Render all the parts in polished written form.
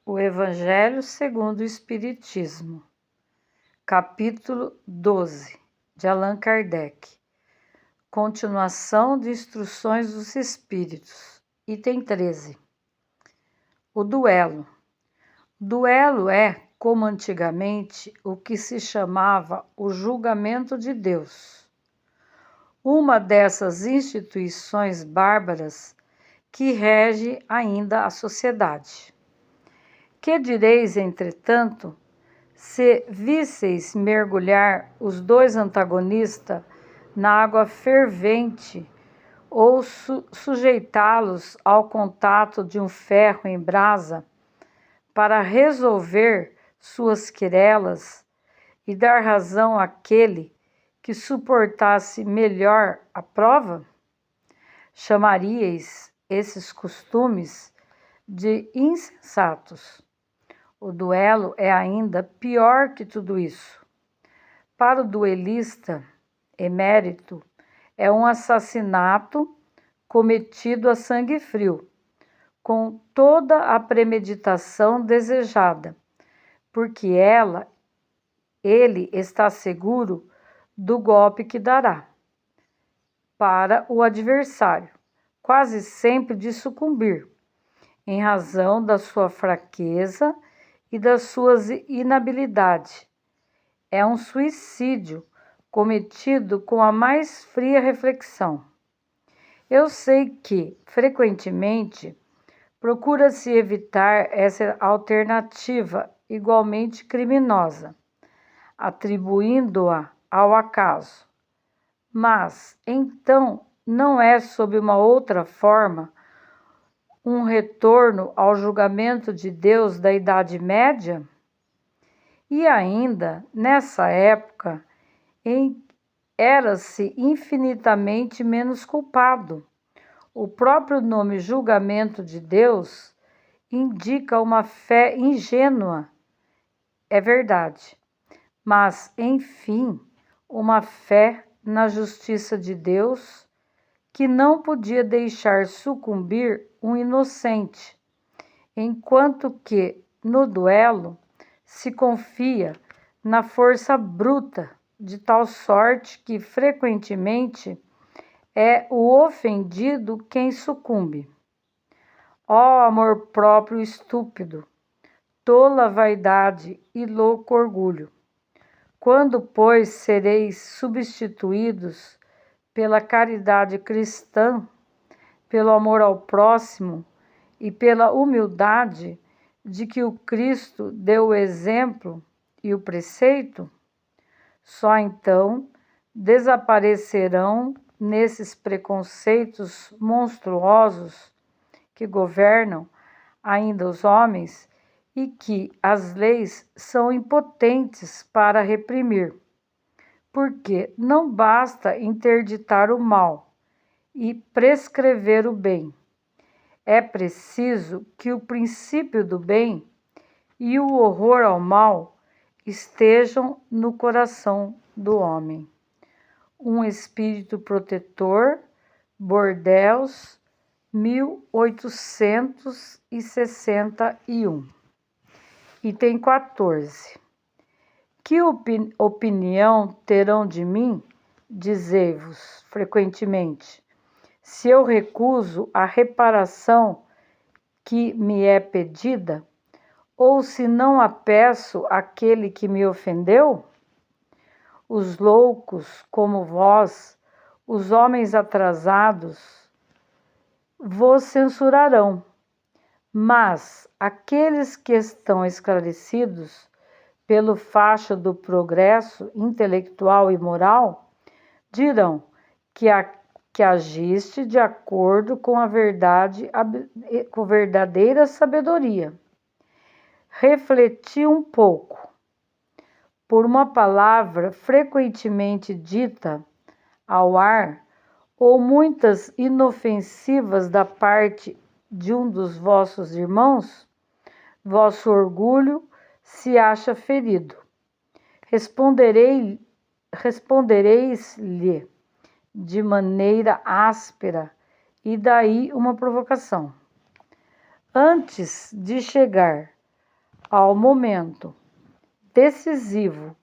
O Evangelho segundo o Espiritismo, capítulo 12, de Allan Kardec. Continuação de Instruções dos Espíritos, item 13. O duelo. Duelo é, como antigamente, o que se chamava o julgamento de Deus. Uma dessas instituições bárbaras que rege ainda a sociedade. Que direis, entretanto, se visseis mergulhar os dois antagonistas na água fervente ou sujeitá-los ao contato de um ferro em brasa para resolver suas querelas e dar razão àquele que suportasse melhor a prova? Chamaríeis esses costumes de insensatos. O duelo é ainda pior que tudo isso. Para o duelista emérito, é um assassinato cometido a sangue frio, com toda a premeditação desejada, porque ele está seguro do golpe que dará. Para o adversário, quase sempre de sucumbir, em razão da sua fraqueza e das suas inabilidade. É um suicídio cometido com a mais fria reflexão. Eu sei que, frequentemente, procura-se evitar essa alternativa igualmente criminosa, atribuindo-a ao acaso. Mas, então, não é sob uma outra forma um retorno ao julgamento de Deus da Idade Média? E ainda, nessa época, era-se infinitamente menos culpado. O próprio nome julgamento de Deus indica uma fé ingênua, é verdade, mas, enfim, uma fé na justiça de Deus que não podia deixar sucumbir um inocente, enquanto que, no duelo, se confia na força bruta, de tal sorte que, frequentemente, é o ofendido quem sucumbe. Ó amor próprio estúpido, tola vaidade e louco orgulho! Quando, pois, sereis substituídos pela caridade cristã, pelo amor ao próximo e pela humildade de que o Cristo deu o exemplo e o preceito, só então desaparecerão nesses preconceitos monstruosos que governam ainda os homens e que as leis são impotentes para reprimir, porque não basta interditar o mal e prescrever o bem. É preciso que o princípio do bem e o horror ao mal estejam no coração do homem. Um espírito protetor, Bordeaux, 1861. Item 14. Que opinião terão de mim, dizei-vos frequentemente, se eu recuso a reparação que me é pedida, ou se não a peço àquele que me ofendeu? Os loucos, como vós, os homens atrasados, vos censurarão, mas aqueles que estão esclarecidos pelo facho do progresso intelectual e moral dirão que agiste de acordo com a verdade, com verdadeira sabedoria. Refleti um pouco. Por uma palavra frequentemente dita ao ar, ou muitas inofensivas da parte de um dos vossos irmãos, vosso orgulho se acha ferido. Respondereis-lhe de maneira áspera, e daí uma provocação. Antes de chegar ao momento decisivo,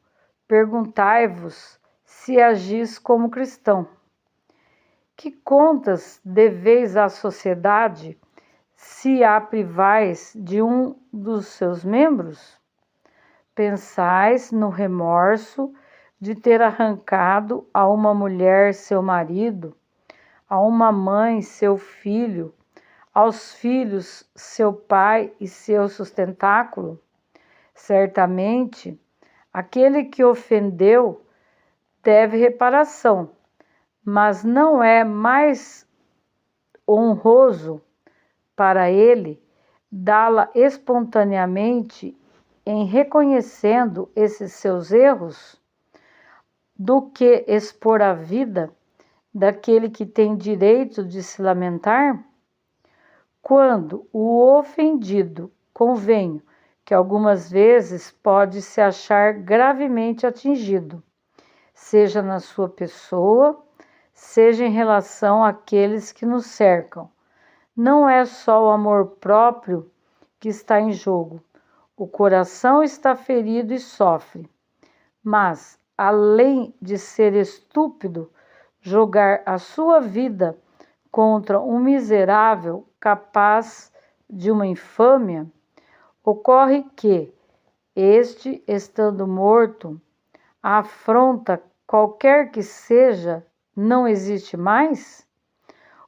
perguntai-vos se agis como cristão. Que contas deveis à sociedade se a privais de um dos seus membros? Pensais no remorso de ter arrancado a uma mulher seu marido, a uma mãe seu filho, aos filhos seu pai e seu sustentáculo? Certamente, aquele que ofendeu deve reparação, mas não é mais honroso para ele dá-la espontaneamente em reconhecendo esses seus erros, do que expor a vida daquele que tem direito de se lamentar? Quando o ofendido, convenho que algumas vezes pode se achar gravemente atingido, seja na sua pessoa, seja em relação àqueles que nos cercam. Não é só o amor próprio que está em jogo. O coração está ferido e sofre. Mas, além de ser estúpido jogar a sua vida contra um miserável capaz de uma infâmia, ocorre que, este, estando morto, a afronta qualquer que seja, não existe mais?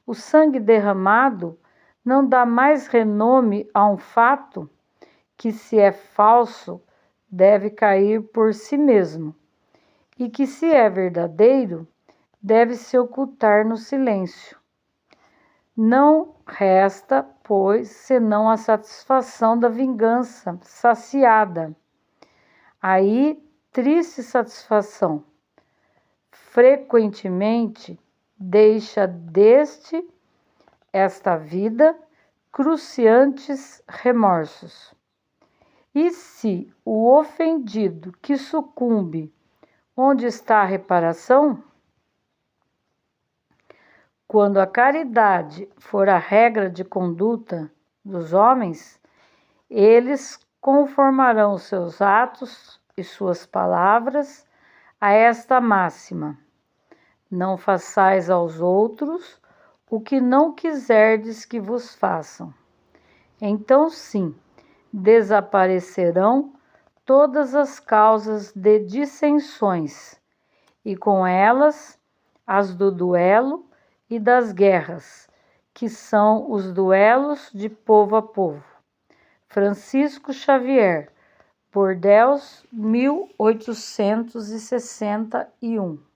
O sangue derramado não dá mais renome a um fato que, se é falso, deve cair por si mesmo, e que, se é verdadeiro, deve se ocultar no silêncio. Não resta, pois, senão a satisfação da vingança saciada. Aí, triste satisfação. Frequentemente deixa deste esta vida cruciantes remorsos. E se o ofendido que sucumbe, onde está a reparação? Quando a caridade for a regra de conduta dos homens, eles conformarão seus atos e suas palavras a esta máxima: não façais aos outros o que não quiserdes que vos façam. Então, sim, desaparecerão todas as causas de dissensões, e com elas as do duelo e das guerras, que são os duelos de povo a povo. Francisco Xavier, Bordeaux, 1861.